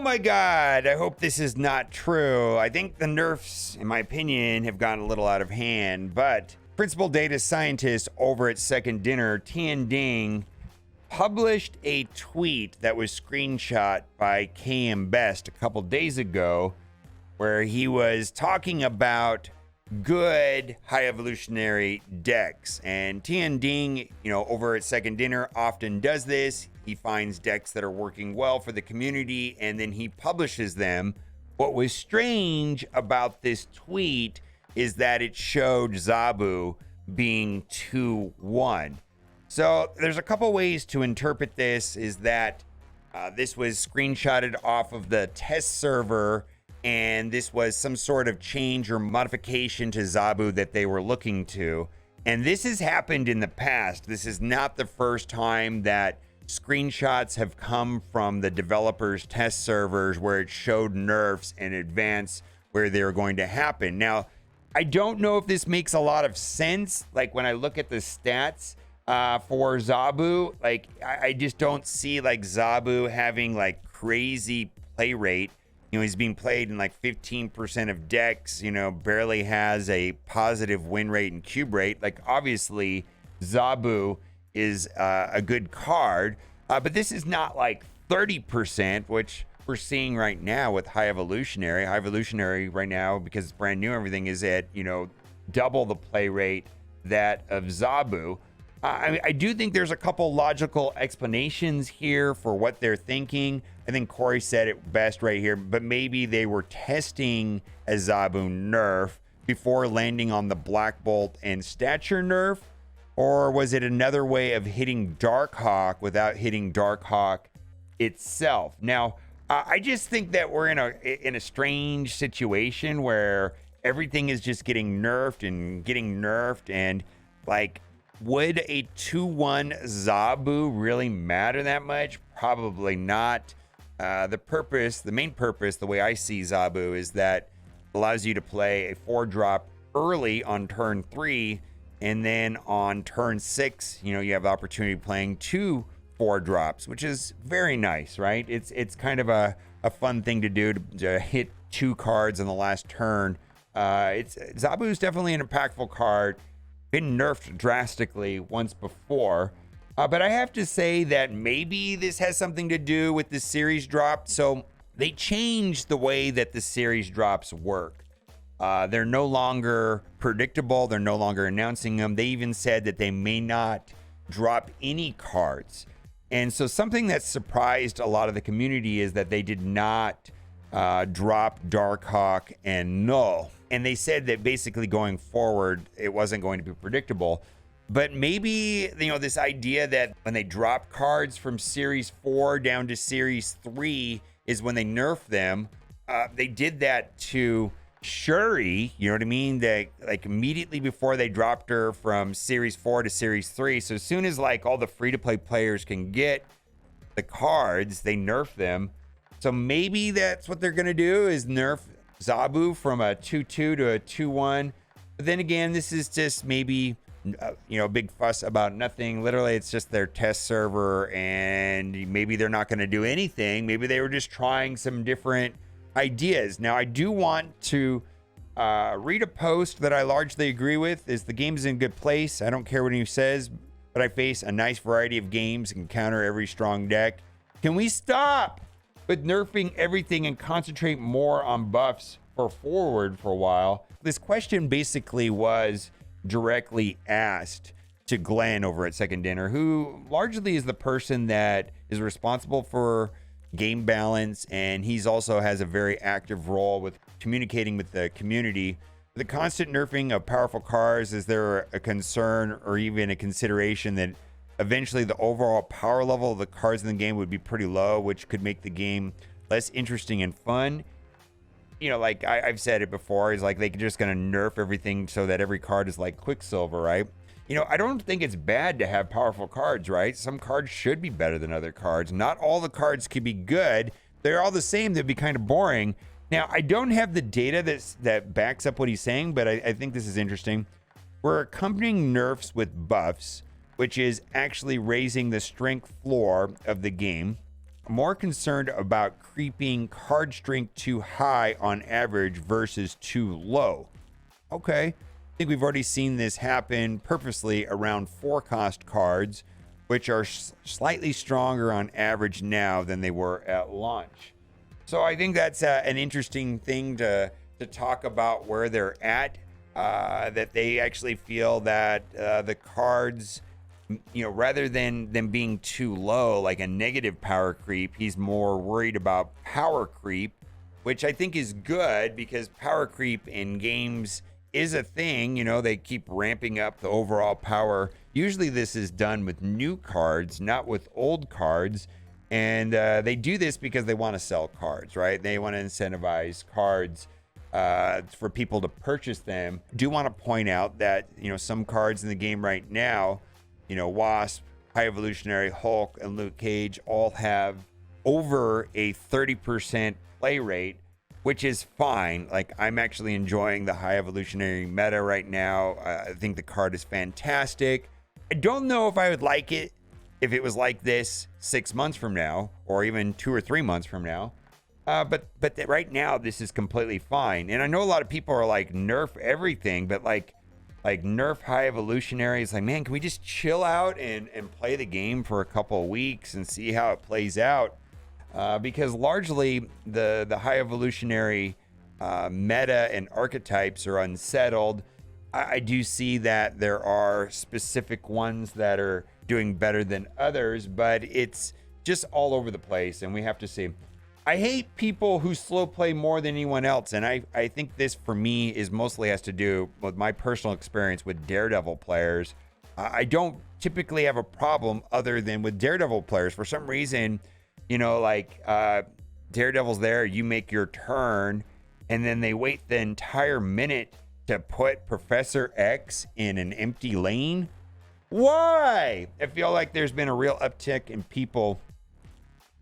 my God, I hope this is not true. I think the nerfs, in my opinion, have gotten a little out of hand, but principal data scientist over at Second Dinner, Tian Ding, published a tweet that was screenshot by KM Best a couple days ago, where he was talking about good high evolutionary decks. And Tian Ding, over at Second Dinner often does this. He finds decks that are working well for the community and then he publishes them. What was strange about this tweet is that it showed Zabu being 2-1. So there's a couple ways to interpret this. Is that this was screenshotted off of the test server, and this was some sort of change or modification to Zabu that they were looking to. And this has happened in the past. This is not the first time that screenshots have come from the developers' test servers where it showed nerfs in advance where they were going to happen. Now, I don't know if this makes a lot of sense. Like when I look at the stats for Zabu, like I just don't see like Zabu having like crazy play rate. He's being played in like 15% of decks, barely has a positive win rate and cube rate. Like obviously Zabu is a good card, but this is not like 30%, which we're seeing right now with High Evolutionary. High Evolutionary right now, because it's brand new, everything is at, double the play rate that of Zabu. I do think there's a couple logical explanations here for what they're thinking. I think Corey said it best right here, but maybe they were testing a Zabu nerf before landing on the Black Bolt and Stature nerf. Or was it another way of hitting Darkhawk without hitting Darkhawk itself? Now, I just think that we're in a strange situation where everything is just getting nerfed, and like, would a 2-1 Zabu really matter that much? Probably not. The main purpose, the way I see Zabu, is that it allows you to play a 4-drop early on turn 3. And then on turn 6, you have the opportunity of playing 2 4-drops, which is very nice, right? It's kind of a fun thing to do to hit 2 cards on the last turn. Zabu is definitely an impactful card. Been nerfed drastically once before. But I have to say that maybe this has something to do with the series drop. So they changed the way that the series drops work. They're no longer predictable. They're no longer announcing them. They even said that they may not drop any cards. And so something that surprised a lot of the community is that they did not drop Darkhawk and Null. And they said that basically going forward, it wasn't going to be predictable. But maybe, this idea that when they drop cards from Series 4 down to Series 3 is when they nerf them. They did that to Shuri, you know what I mean? They like immediately before they dropped her from Series 4 to Series 3. So as soon as like all the free-to-play players can get the cards, they nerf them. So maybe that's what they're going to do, is nerf Zabu from a 2-2 to a 2-1. But then again, this is just maybe, big fuss about nothing. Literally, it's just their test server, and maybe they're not going to do anything. Maybe they were just trying some different ideas. Now, I do want to read a post that I largely agree with. Is the game is in a good place. I don't care what he says, but I face a nice variety of games and counter every strong deck. Can we stop with nerfing everything and concentrate more on buffs for forward for a while? This question basically was directly asked to Glenn over at Second Dinner, who largely is the person that is responsible for game balance, and he's also has a very active role with communicating with the community. The constant nerfing of powerful cards, is there a concern or even a consideration that eventually the overall power level of the cards in the game would be pretty low, which could make the game less interesting and fun? Like I've said it before, is like they're just going to nerf everything so that every card is like Quicksilver, right? I don't think it's bad to have powerful cards, right? Some cards should be better than other cards. Not all the cards could be good. They're all the same. They'd be kind of boring. Now, I don't have the data that backs up what he's saying, but I think this is interesting. We're accompanying nerfs with buffs, which is actually raising the strength floor of the game. more concerned about creeping card strength too high on average versus too low. Okay, I think we've already seen this happen purposely around 4-cost cards, which are slightly stronger on average now than they were at launch. So I think that's an interesting thing to talk about, where they're at, that they actually feel that the cards, rather than them being too low, like a negative power creep, he's more worried about power creep, which I think is good, because power creep in games is a thing. They keep ramping up the overall power. Usually this is done with new cards, not with old cards. And they do this because they want to sell cards, right? They want to incentivize cards for people to purchase them. Do want to point out that, some cards in the game right now, Wasp, High Evolutionary, Hulk, and Luke Cage all have over a 30% play rate, which is fine. Like, I'm actually enjoying the High Evolutionary meta right now. I think the card is fantastic. I don't know if I would like it if it was like this 6 months from now, or even 2 or 3 months from now. But right now, this is completely fine. And I know a lot of people are like, nerf everything, but like nerf High Evolutionary is like, man, can we just chill out and play the game for a couple of weeks and see how it plays out? Because largely the High Evolutionary meta and archetypes are unsettled. I do see that there are specific ones that are doing better than others, but it's just all over the place, and we have to see. I hate people who slow play more than anyone else, and I think this, for me, is mostly has to do with my personal experience with Daredevil players. I don't typically have a problem other than with Daredevil players. For some reason, Daredevil's there, you make your turn, and then they wait the entire minute to put Professor X in an empty lane. Why? I feel like there's been a real uptick in people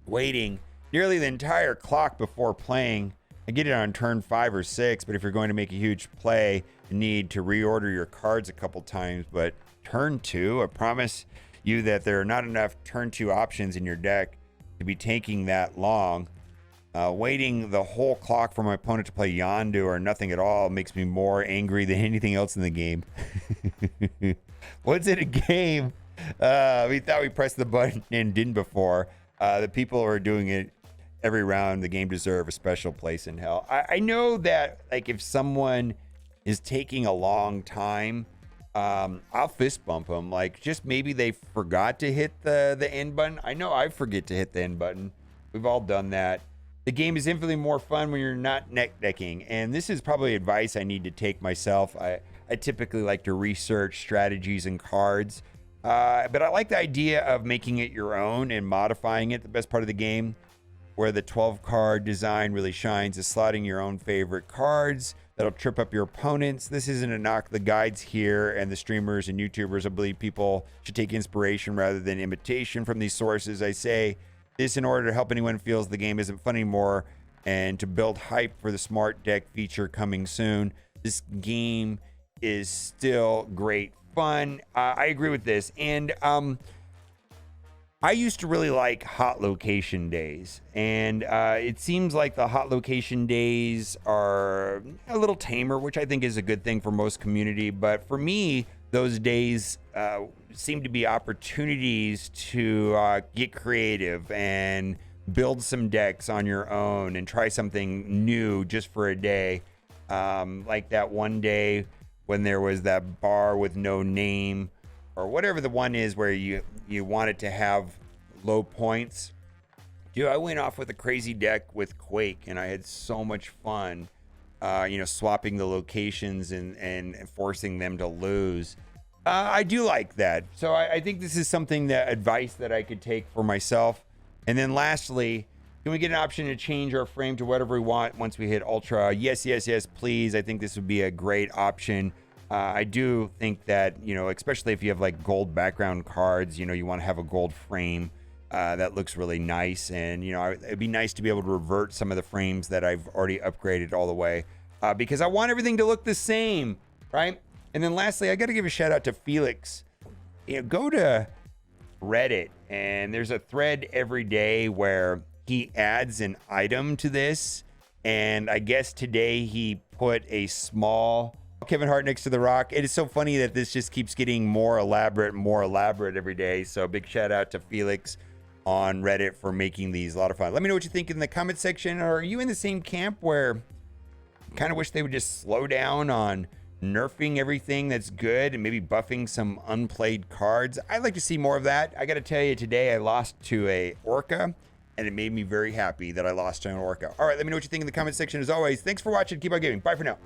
waiting nearly the entire clock before playing. I get it on turn 5 or 6, but if you're going to make a huge play, you need to reorder your cards a couple times. But turn 2, I promise you that there are not enough turn 2 options in your deck to be taking that long. Waiting the whole clock for my opponent to play Yondu or nothing at all makes me more angry than anything else in the game. What's in a game? We thought we pressed the button and didn't before. The people who are doing it every round, the game deserve a special place in hell. I know that, like, if someone is taking a long time, I'll fist bump them. Like, just maybe they forgot to hit the end button. I know I forget to hit the end button. We've all done that. The game is infinitely more fun when you're not neck decking, and this is probably advice I need to take myself. I typically like to research strategies and cards, but I like the idea of making it your own and modifying it. The best part of the game, where the 12 card design really shines, is slotting your own favorite cards that'll trip up your opponents. This isn't a knock the guides here and the streamers and YouTubers. I believe people should take inspiration rather than imitation from these sources. I say this in order to help anyone who feels the game isn't fun anymore, and to build hype for the smart deck feature coming soon. This game is still great fun. I agree with this. And I used to really like hot location days, and it seems like the hot location days are a little tamer, which I think is a good thing for most community. But for me, those days seem to be opportunities to get creative and build some decks on your own and try something new just for a day. Like that one day when there was that bar with no name, or whatever the one is where you wanted to have low points. Dude, I went off with a crazy deck with Quake, and I had so much fun, swapping the locations and forcing them to lose. I do like that. So I think this is advice that I could take for myself. And then lastly, can we get an option to change our frame to whatever we want once we hit Ultra? Yes, please. I think this would be a great option. I do think that, especially if you have like gold background cards, you want to have a gold frame that looks really nice. And, it'd be nice to be able to revert some of the frames that I've already upgraded all the way, because I want everything to look the same, right? And then lastly, I got to give a shout out to Felix. Go to Reddit And there's a thread every day where he adds an item to this. And I guess today he put a small Kevin Hart next to The Rock. It is so funny that this just keeps getting more elaborate every day. So big shout out to Felix on Reddit for making these a lot of fun. Let me know what you think in the comment section. Are you in the same camp where you kind of wish they would just slow down on nerfing everything that's good and maybe buffing some unplayed cards? I'd like to see more of that. I got to tell you, today I lost to a Orca, and it made me very happy that I lost to an Orca. All right, let me know what you think in the comment section. As always, thanks for watching. Keep on gaming. Bye for now.